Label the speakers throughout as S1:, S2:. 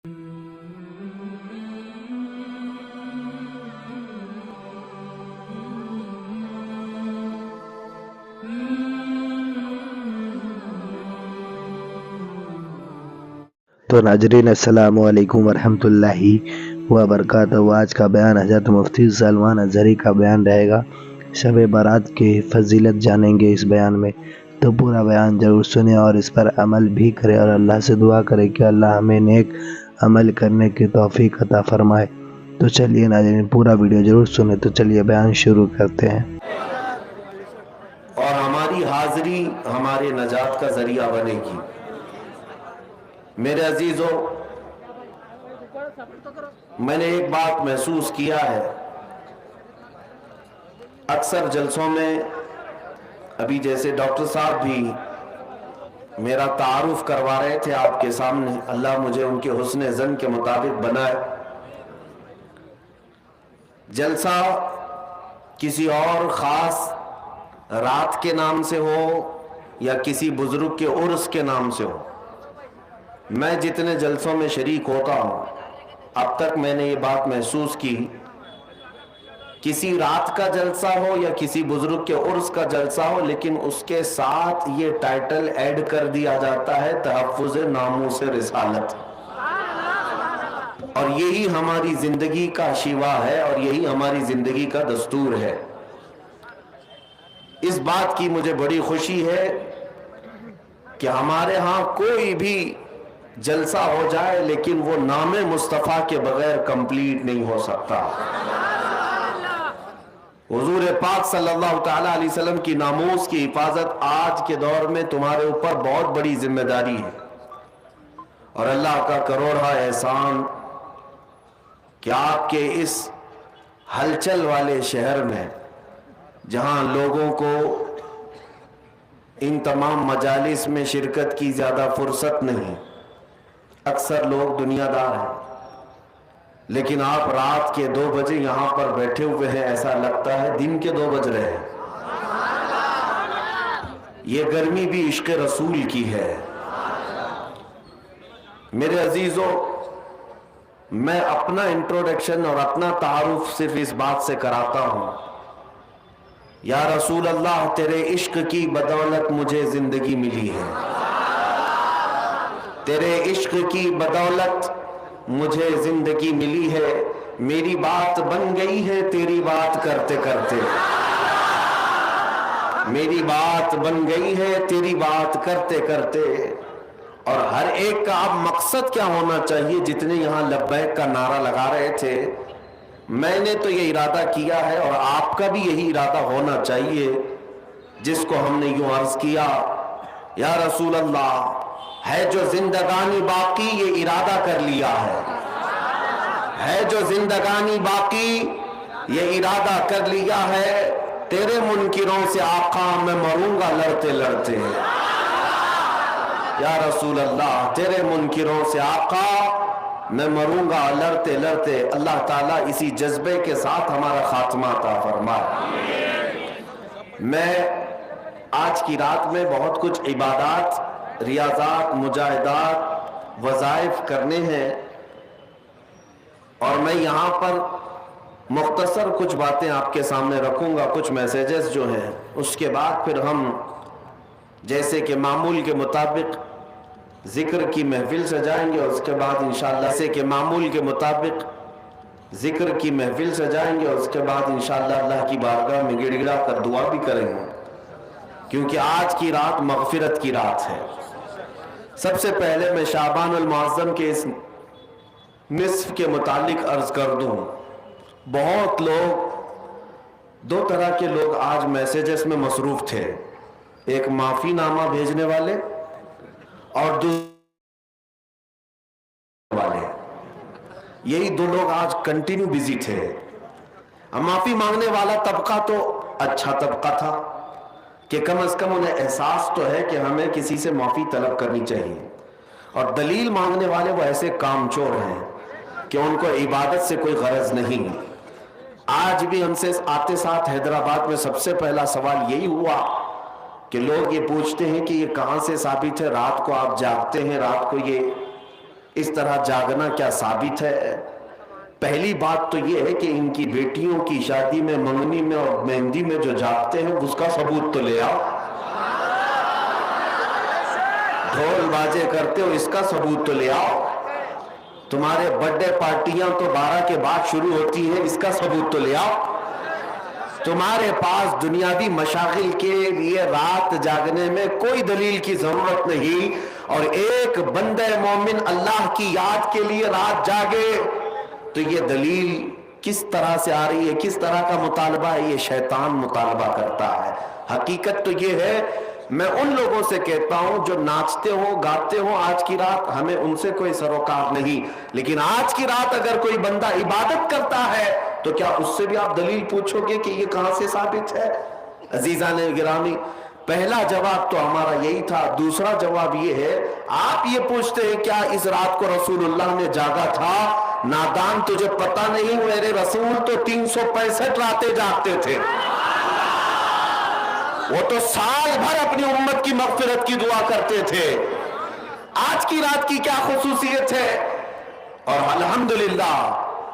S1: تو ناظرین السلام علیکم ورحمۃ اللہ وبرکاتہ۔ آج کا بیان حضرت مفتی سلمان اظہری کا بیان رہے گا۔ شب برات کی فضیلت جانیں گے اس بیان میں، تو پورا بیان ضرور سنیں اور اس پر عمل بھی کریں اور اللہ سے دعا کریں کہ اللہ ہمیں نیک عمل کرنے کی توفیق عطا فرمائے۔ تو چلیے ناظرین پورا ویڈیو ضرور سنیں۔ تو چلیے بیان شروع کرتے ہیں۔
S2: اور ہماری حاضری ہمارے نجات کا ذریعہ بنے گی۔ میرے عزیزو، میں نے ایک بات محسوس کیا ہے، اکثر جلسوں میں، ابھی جیسے ڈاکٹر صاحب بھی میرا تعارف کروا رہے تھے آپ کے سامنے، اللہ مجھے ان کے حسن ظن کے مطابق بنائے۔ جلسہ کسی اور خاص رات کے نام سے ہو یا کسی بزرگ کے عرس کے نام سے ہو، میں جتنے جلسوں میں شریک ہوتا ہوں اب تک میں نے یہ بات محسوس کی، کسی رات کا جلسہ ہو یا کسی بزرگ کے عرس کا جلسہ ہو، لیکن اس کے ساتھ یہ ٹائٹل ایڈ کر دیا جاتا ہے تحفظ ناموس رسالت، اور یہی ہماری زندگی کا شیوا ہے اور یہی ہماری زندگی کا دستور ہے۔ اس بات کی مجھے بڑی خوشی ہے کہ ہمارے ہاں کوئی بھی جلسہ ہو جائے لیکن وہ نام مصطفیٰ کے بغیر کمپلیٹ نہیں ہو سکتا۔ حضور پاک صلی اللہ تعالی علیہ وسلم کی ناموس کی حفاظت آج کے دور میں تمہارے اوپر بہت بڑی ذمہ داری ہے، اور اللہ کا کروڑا احسان کہ آپ کے اس ہلچل والے شہر میں، جہاں لوگوں کو ان تمام مجالس میں شرکت کی زیادہ فرصت نہیں، اکثر لوگ دنیا دار ہیں، لیکن آپ رات کے 2 بجے یہاں پر بیٹھے ہوئے ہیں، ایسا لگتا ہے دن کے 2 بج رہے ہیں۔ یہ گرمی بھی عشق رسول کی ہے۔ میرے عزیزو، میں اپنا انٹروڈکشن اور اپنا تعارف صرف اس بات سے کراتا ہوں، یا رسول اللہ تیرے عشق کی بدولت مجھے زندگی ملی ہے، تیرے عشق کی بدولت مجھے زندگی ملی ہے، میری بات بن گئی ہے تیری بات کرتے کرتے، میری بات بن گئی ہے تیری بات کرتے کرتے۔ اور ہر ایک کا اب مقصد کیا ہونا چاہیے؟ جتنے یہاں لبیک کا نعرہ لگا رہے تھے، میں نے تو یہ ارادہ کیا ہے اور آپ کا بھی یہی ارادہ ہونا چاہیے، جس کو ہم نے یوں عرض کیا، یا رسول اللہ ہے جو زندگانی باقی یہ ارادہ کر لیا ہے جو زندگانی باقی یہ ارادہ کر لیا ہے، تیرے منکروں سے آقا میں مروں گا لڑتے لڑتے، یا رسول اللہ تیرے منکروں سے آقا میں مروں گا لڑتے لڑتے۔ اللہ تعالیٰ اسی جذبے کے ساتھ ہمارا خاتمہ عطا فرمائے۔ میں آج کی رات میں بہت کچھ عبادات، ریاضات، مجاہدات، وظائف کرنے ہیں، اور میں یہاں پر مختصر کچھ باتیں آپ کے سامنے رکھوں گا، کچھ میسیجز جو ہیں، اس کے بعد پھر ہم جیسے کہ معمول کے مطابق ذکر کی محفل سجائیں گے، اور اس کے بعد انشاءاللہ جیسے کہ معمول کے مطابق ذکر کی محفل سجائیں گے، اور اس کے بعد انشاءاللہ اللہ کی بارگاہ میں گڑ گڑا کر دعا بھی کریں گے، کیونکہ آج کی رات مغفرت کی رات ہے۔ سب سے پہلے میں شعبان المعظم کے اس نصف کے متعلق عرض کر دوں، بہت لوگ، 2 طرح کے لوگ آج میسیجز میں مصروف تھے، ایک معافی نامہ بھیجنے والے اور دوسرے والے، یہی 2 لوگ آج کنٹینیو بزی تھے۔ معافی مانگنے والا طبقہ تو اچھا طبقہ تھا کہ کم از کم انہیں احساس تو ہے کہ ہمیں کسی سے معافی طلب کرنی چاہیے، اور دلیل مانگنے والے وہ ایسے کام چور ہیں کہ ان کو عبادت سے کوئی غرض نہیں۔ آج بھی ہم سے آتے ساتھ حیدرآباد میں سب سے پہلا سوال یہی ہوا کہ لوگ یہ پوچھتے ہیں کہ یہ کہاں سے ثابت ہے رات کو آپ جاگتے ہیں، رات کو یہ اس طرح جاگنا کیا ثابت ہے؟ پہلی بات تو یہ ہے کہ ان کی بیٹیوں کی شادی میں، منگنی میں اور مہندی میں جو جاگتے ہیں اس کا ثبوت تو لے آؤ. ڈھول باجے کرتے ہو اس کا ثبوت تو لے آؤ. تمہارے برتھ ڈے پارٹیاں تو 12 کے بعد شروع ہوتی ہیں، اس کا ثبوت تو لے آؤ. تمہارے پاس دنیاوی مشاغل کے لیے رات جاگنے میں کوئی دلیل کی ضرورت نہیں، اور ایک بندہ مومن اللہ کی یاد کے لیے رات جاگے تو یہ دلیل کس طرح سے آ رہی ہے، کس طرح کا مطالبہ ہے؟ یہ شیطان مطالبہ کرتا ہے. حقیقت تو یہ ہے، میں ان لوگوں سے کہتا ہوں جو ناچتے ہو گاتے ہو آج کی رات، ہمیں ان سے کوئی سروکار نہیں، لیکن آج کی رات اگر کوئی بندہ عبادت کرتا ہے تو کیا اس سے بھی آپ دلیل پوچھو گے کہ یہ کہاں سے ثابت ہے؟ عزیزان گرامی، پہلا جواب تو ہمارا یہی تھا. دوسرا جواب یہ ہے، آپ یہ پوچھتے ہیں کیا اس رات کو رسول اللہ نے جاگا تھا؟ نادان، تجھے پتہ نہیں، میرے رسول تو 365 راتیں جاگتے تھے. وہ تو سال بھر اپنی امت کی مغفرت کی دعا کرتے تھے. آج کی رات کی کیا خصوصیت ہے؟ اور الحمدللہ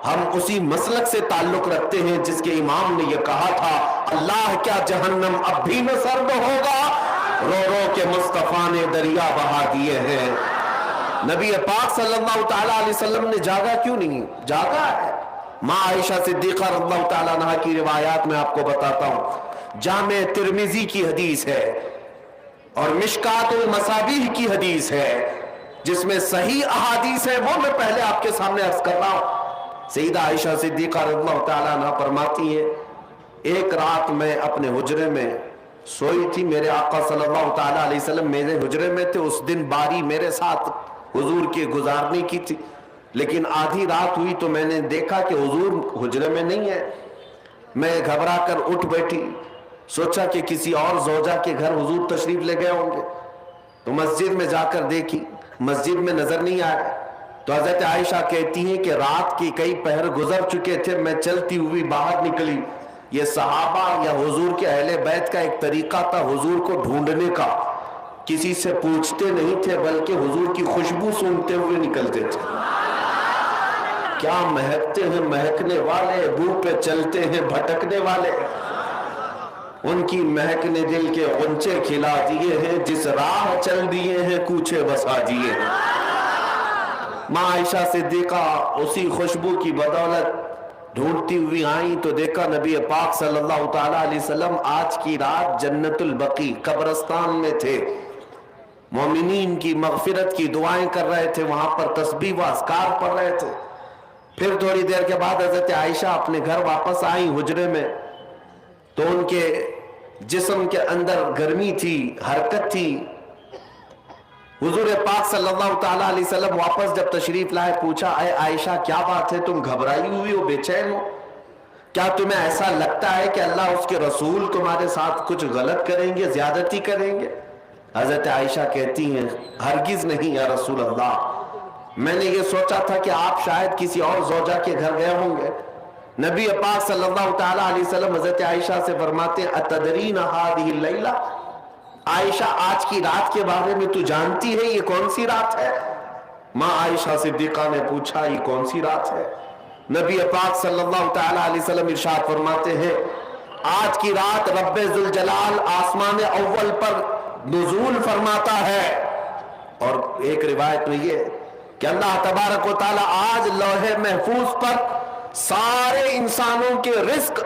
S2: ہم اسی مسلک سے تعلق رکھتے ہیں جس کے امام نے یہ کہا تھا، اللہ کیا جہنم اب بھی نہ سرد ہوگا، رو رو کے مصطفیٰ نے دریا بہا دیے ہیں. نبی پاک صلی اللہ تعالیٰ علیہ وسلم نے جاگا کیوں نہیں؟ جاگا ہے. ماں عائشہ صدیقہ رضی اللہ تعالیٰ عنہا کی روایات میں آپ کو بتاتا ہوں. جامع ترمذی کی حدیث ہے اور مشکات المصابیح کی حدیث ہے، جس میں صحیح احادیث ہے، وہ میں پہلے آپ کے سامنے عرض کر رہا ہوں. سیدہ عائشہ صدیقہ رضی اللہ تعالیٰ عنہ فرماتی ہیں، ایک رات میں اپنے حجرے میں سوئی تھی، میرے آقا صلی اللہ تعالیٰ علیہ وسلم میرے حجرے میں تھے. اس دن باری میرے ساتھ حضور کے گزارنے کی تھی، لیکن آدھی رات ہوئی تو میں نے دیکھا کہ حضور حجرے میں نہیں ہے. میں گھبرا کر اٹھ بیٹھی، سوچا کہ کسی اور زوجہ کے گھر حضور تشریف لے گئے ہوں گے، تو مسجد میں جا کر دیکھی، مسجد میں نظر نہیں آیا. تو حضرت عائشہ کہتی ہیں کہ رات کی کئی پہر گزر چکے تھے، میں چلتی ہوئی باہر نکلی. یہ صحابہ یا حضور کے اہل بیت کا ایک طریقہ تھا حضور کو ڈھونڈنے کا، کسی سے پوچھتے نہیں تھے بلکہ حضور کی خوشبو سونگتے ہوئے نکلتے تھے. کیا مہکتے ہیں مہکنے والے، بو پہ چلتے ہیں بھٹکنے والے. ان کی مہک نے دل کے غنچے کھلا دیے ہیں، جس راہ چل دیے ہیں کوچے بسا دیے ہیں. ماں عائشہ صدیقہ اسی خوشبو کی بدولت ڈھونڈتی ہوئی آئیں تو دیکھا نبی پاک صلی اللہ تعالیٰ علیہ وسلم آج کی رات جنت البقیع قبرستان میں تھے، مومنین کی مغفرت کی دعائیں کر رہے تھے، وہاں پر تسبیح و اذکار پڑھ رہے تھے. پھر تھوڑی دیر کے بعد حضرت عائشہ اپنے گھر واپس آئیں حجرے میں، تو ان کے جسم کے اندر گرمی تھی، حرکت تھی. حضور پاک صلی اللہ تعالیٰ علیہ وسلم واپس جب تشریف لائے، پوچھا اے عائشہ کیا بات ہے، تم گھبرائی ہوئی ہو، بے چین ہو؟ کیا تمہیں ایسا لگتا ہے کہ اللہ اس کے رسول تمہارے ساتھ کچھ غلط کریں گے، زیادتی کریں گے؟ حضرت عائشہ کہتی ہیں ہرگز نہیں یا رسول اللہ، میں نے یہ سوچا تھا کہ آپ شاید کسی اور زوجہ کے گھر گئے ہوں گے. نبی پاک صلی اللہ تعالیٰ علیہ وسلم حضرت عائشہ سے فرماتے ہیں اتدرین هذه اللیلہ، عائشہ آج کی رات کے بارے میں تو جانتی ہے یہ کون سی رات ہے؟ ماں عائشہ صدیقہ نے پوچھا یہ کون سی رات ہے؟ نبی پاک صلی اللہ تعالیٰ علیہ وسلم ارشاد فرماتے ہیں آج کی رات رب ذوالجلال آسمان اول پر نزول فرماتا ہے. اور ایک روایت میں یہ کہ اللہ تبارک و تعالیٰ آج لوح محفوظ پر سارے انسانوں کے رزق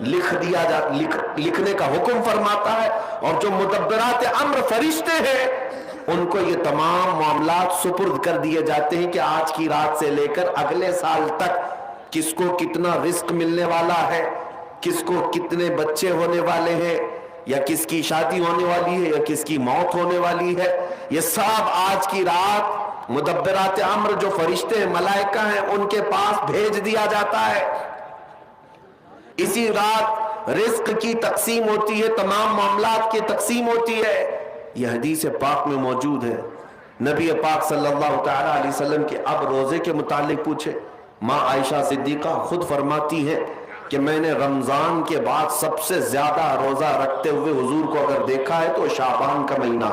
S2: لکھنے کا حکم فرماتا ہے، اور جو مدبرات امر فرشتے ہیں ان کو یہ تمام معاملات سپرد کر دیے جاتے ہیں کہ آج کی رات سے لے کر اگلے سال تک کس کو کتنا رزق ملنے والا ہے، کس کو کتنے بچے ہونے والے ہیں، یا کس کی شادی ہونے والی ہے، یا کس کی موت ہونے والی ہے. یہ سب آج کی رات مدبرات امر جو فرشتے ملائکہ ہیں ان کے پاس بھیج دیا جاتا ہے. اسی رات رزق کی تقسیم ہوتی ہے، تمام معاملات کی تقسیم ہوتی ہے. یہ حدیث پاک میں موجود ہے. نبی پاک صلی اللہ تعالیٰ علیہ وسلم کے اب روزے کے متعلق پوچھے، ماں عائشہ صدیقہ خود فرماتی ہے کہ میں نے رمضان کے بعد سب سے زیادہ روزہ رکھتے ہوئے حضور کو اگر دیکھا ہے تو شعبان کا مہینہ.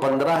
S2: 15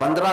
S2: 15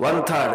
S2: 1/3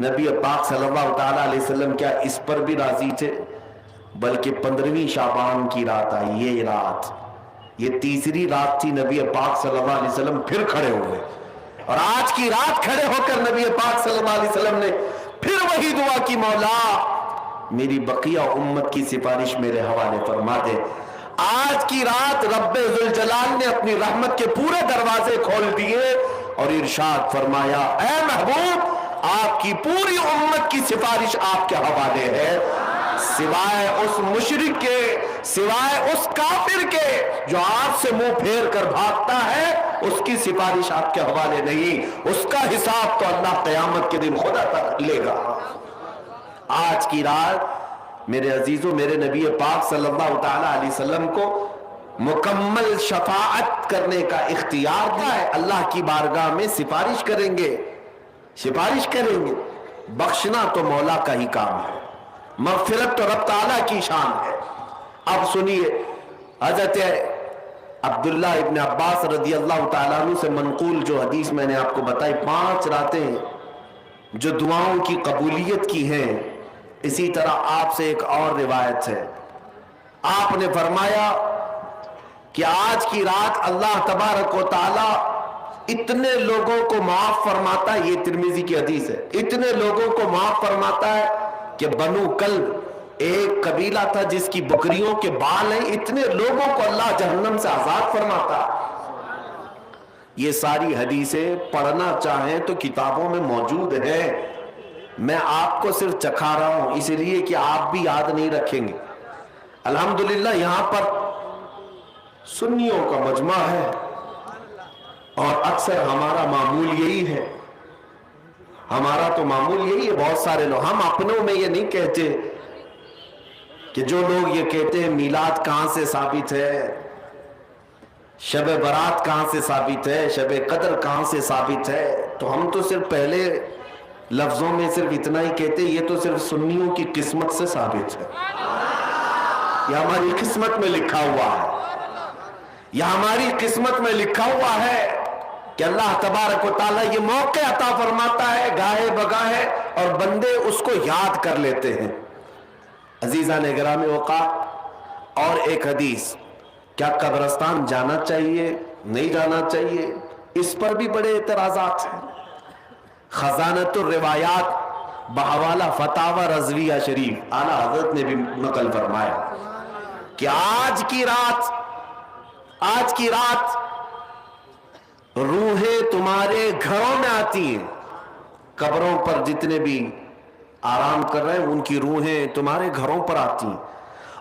S2: نبی پاک صلی اللہ تعالیٰ علیہ وسلم کیا اس پر بھی راضی تھے؟ بلکہ 15ویں شعبان کی رات آئی، یہ رات، یہ تیسری رات تھی، نبی پاک صلی اللہ علیہ وسلم پھر کھڑے ہوئے، اور آج کی رات کھڑے ہو کر نبی پاک صلی اللہ علیہ وسلم نے پھر وہی دعا کی، مولا میری بقیہ امت کی سفارش میرے حوالے فرما دے۔ آج کی رات رب ذوالجلال نے اپنی رحمت کے پورے دروازے کھول دیے اور ارشاد فرمایا، اے محبوب آپ کی پوری امت کی سفارش آپ کے حوالے ہے، سوائے اس مشرک کے، سوائے اس کافر کے جو آپ سے منہ پھیر کر بھاگتا ہے، اس کی سفارش آپ کے حوالے نہیں، اس کا حساب تو اللہ قیامت کے دن خدا لے گا۔ آج کی رات میرے عزیزوں، میرے نبی پاک صلی اللہ تعالیٰ علیہ وسلم کو مکمل شفاعت کرنے کا اختیار دیا ہے، اللہ کی بارگاہ میں سفارش کریں گے، سفارش کریں گے، بخشنا تو مولا کا ہی کام ہے، مغفرت تو رب تعالیٰ کی شان ہے۔ اب سنیے، حضرت عبداللہ ابن عباس رضی اللہ تعالیٰ عنہ سے منقول جو حدیث میں نے آپ کو بتائی، 5 راتیں جو دعاؤں کی قبولیت کی ہیں، اسی طرح آپ سے ایک اور روایت ہے، آپ نے فرمایا کہ آج کی رات اللہ تبارک و تعالی اتنے لوگوں کو معاف فرماتا ہے، یہ ترمذی کی حدیث ہے، اتنے لوگوں کو معاف فرماتا ہے کہ بنو کلب ایک قبیلہ تھا جس کی بکریوں کے بال ہیں، اتنے لوگوں کو اللہ جہنم سے آزاد فرماتا ہے۔ یہ ساری حدیثیں پڑھنا چاہیں تو کتابوں میں موجود ہیں، میں آپ کو صرف چکھا رہا ہوں اس لیے کہ آپ بھی یاد نہیں رکھیں گے۔ الحمدللہ یہاں پر سنیوں کا مجمع ہے اور اکثر ہمارا معمول یہی ہے، ہمارا تو معمول یہی ہے، بہت سارے لوگ، ہم اپنوں میں یہ نہیں کہتے کہ جو لوگ یہ کہتے ہیں میلاد کہاں سے ثابت ہے، شب برات کہاں سے ثابت ہے، شب قدر کہاں سے ثابت ہے، تو ہم تو صرف پہلے لفظوں میں صرف اتنا ہی کہتے ہیں، یہ تو صرف سنیوں کی قسمت سے ثابت ہے، یہ ہماری قسمت میں لکھا ہوا ہے، یہ ہماری قسمت میں لکھا ہوا ہے کہ اللہ تبارک و تعالیٰ یہ موقع عطا فرماتا ہے گاہے بگاہے اور بندے اس کو یاد کر لیتے ہیں۔ عزیزان گرامی اوقات، اور ایک حدیث، کیا قبرستان جانا چاہیے نہیں جانا چاہیے، اس پر بھی بڑے اعتراضات ہیں۔ خزانۃ الروایات بحوالہ فتاوی رضویہ شریف اعلیٰ حضرت نے بھی نقل فرمایا کہ آج کی رات روحیں تمہارے گھروں میں آتی ہیں، قبروں پر جتنے بھی آرام کر رہے ہیں ان کی روحیں تمہارے گھروں پر آتی ہیں،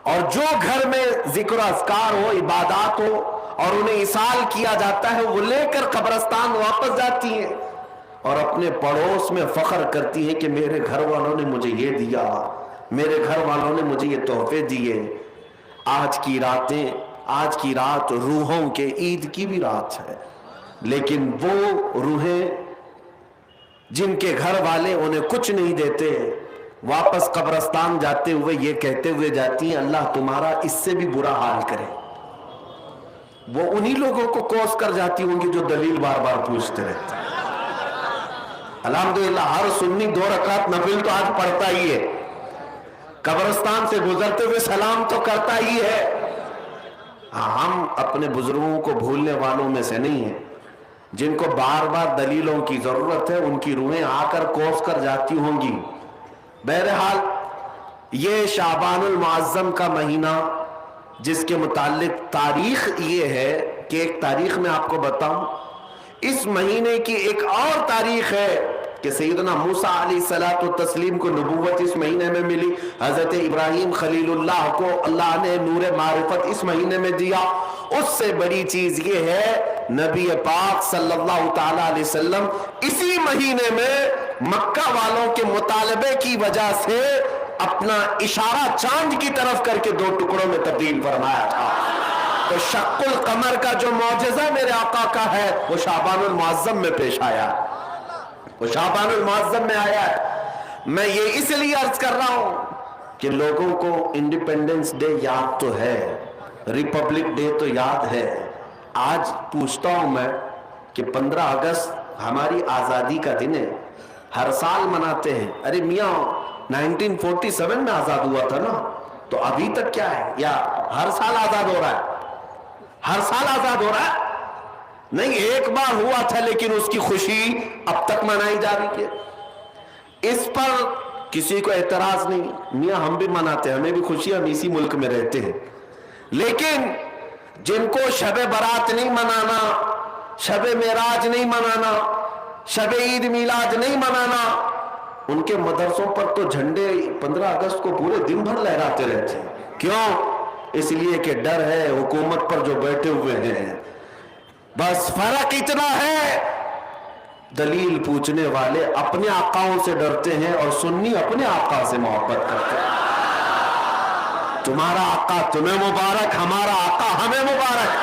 S2: اور جو گھر میں ذکر اذکار ہو، عبادات ہو اور انہیں اصال کیا جاتا ہے، وہ لے کر قبرستان واپس جاتی ہیں اور اپنے پڑوس میں فخر کرتی ہیں کہ میرے گھر والوں نے مجھے یہ دیا، میرے گھر والوں نے مجھے یہ تحفے دیے۔ آج کی رات روحوں کے عید کی بھی رات ہے، لیکن وہ روحیں جن کے گھر والے انہیں کچھ نہیں دیتے، واپس قبرستان جاتے ہوئے یہ کہتے ہوئے جاتی ہیں اللہ تمہارا اس سے بھی برا حال کرے۔ وہ انہی لوگوں کو کوس کر جاتی ہوں گی جو دلیل بار بار پوچھتے رہتے ہیں۔ الحمدللہ ہر سنی 2 رکعت نفل تو آج پڑھتا ہی ہے، قبرستان سے گزرتے ہوئے سلام تو کرتا ہی ہے۔ ہم اپنے بزرگوں کو بھولنے والوں میں سے نہیں ہیں، جن کو بار بار دلیلوں کی ضرورت ہے ان کی روحیں آ کر کوس کر جاتی ہوں گی۔ بہرحال یہ شعبان المعظم کا مہینہ، جس کے متعلق تاریخ یہ ہے کہ ایک تاریخ میں آپ کو بتاؤں، اس مہینے کی ایک اور تاریخ ہے کہ سیدنا موسیٰ علیہ الصلوۃ والتسلیم کو نبوت اس مہینے میں ملی، حضرت ابراہیم خلیل اللہ کو اللہ نے نور معرفت اس مہینے میں دیا۔ اس سے بڑی چیز یہ ہے نبی پاک صلی اللہ تعالی علیہ وسلم اسی مہینے میں مکہ والوں کے مطالبے کی وجہ سے اپنا اشارہ چاند کی طرف کر کے 2 ٹکڑوں میں تبدیل فرمایا تھا۔ تو شق القمر کا جو معجزہ میرے آقا کا ہے وہ شعبان المعظم میں پیش آیا، وہ شعبان المعظم میں آیا ہے۔ میں یہ اس لیے عرض کر رہا ہوں کہ لوگوں کو انڈیپینڈنس ڈے یاد تو ہے، ریپبلک ڈے تو یاد ہے، آج پوچھتا ہوں میں کہ 15 اگست ہماری آزادی کا دن ہے، ہر سال مناتے ہیں. ارے میاں 1947 میں آزاد ہوا تھا نا, تو ابھی تک کیا ہے, یا ہر سال آزاد ہو رہا ہے؟ ہر سال آزاد ہو رہا ہے نہیں, ایک بار ہوا تھا لیکن اس کی خوشی اب تک منائی جا رہی ہے. اس پر کسی کو اعتراض نہیں. میاں ہم بھی مناتے ہیں, ہمیں بھی خوشی, ہم اسی ملک میں رہتے ہیں. لیکن جن کو شب برات نہیں منانا, شب معراج نہیں منانا, شب عید میلاد نہیں منانا, ان کے مدرسوں پر تو جھنڈے 15 اگست کو پورے دن بھر لہراتے رہتے ہیں. کیوں؟ اس لیے کہ ڈر ہے حکومت پر جو بیٹھے ہوئے ہیں. بس فرق اتنا ہے, دلیل پوچھنے والے اپنے آقاؤں سے ڈرتے ہیں اور سنی اپنے آقا سے محبت کرتے ہیں. تمہارا آقا تمہیں مبارک, ہمارا آقا ہمیں مبارک.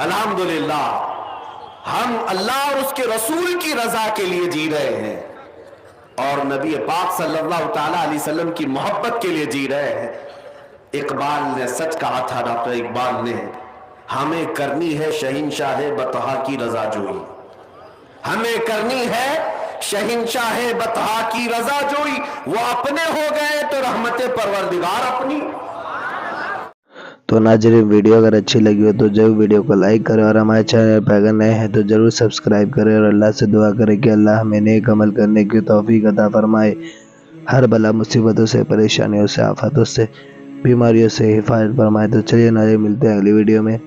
S2: الحمدللہ ہم اللہ اور اس کے رسول کی رضا کے لیے جی رہے ہیں, اور نبی پاک صلی اللہ تعالی علیہ وسلم کی محبت کے لیے جی رہے ہیں. اقبال نے سچ کہا تھا, ڈاکٹر اقبال نے, ہمیں کرنی ہے شہنشاہ بطحا کی رضا جوئی. ہمیں کرنی ہے شہنشاہ بطحا کی رضا جوئی. وہ اپنے ہو گئے تو رحمت پروردگار اپنی.
S1: تو ناظرین ویڈیو اگر اچھی لگی ہو تو ضرور ویڈیو کو لائک کریں, اور ہمارے چینل پر اگر نئے ہیں تو ضرور سبسکرائب کریں, اور اللہ سے دعا کریں کہ اللہ ہمیں نیک عمل کرنے کی توفیق عطا فرمائے. ہر بلا مصیبتوں سے, پریشانیوں سے, آفاتوں سے, بیماریوں سے حفاظت فرمائے. تو چلیے ناظرین ملتے ہیں اگلی ویڈیو میں,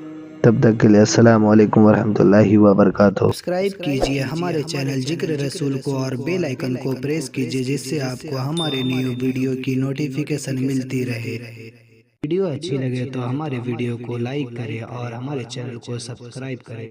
S1: تب تک کے لیے السلام علیکم ورحمۃ اللہ وبرکاتہ.
S3: سبسکرائب کیجئے ہمارے چینل ذکر رسول کو اور بیل آئیکن کو پریس کیجئے, جس سے آپ کو ہمارے نیو ویڈیو کی نوٹیفیکیشن ملتی رہے. ویڈیو اچھی لگے تو ہمارے ویڈیو کو لائک کریں اور ہمارے چینل کو سبسکرائب کریں.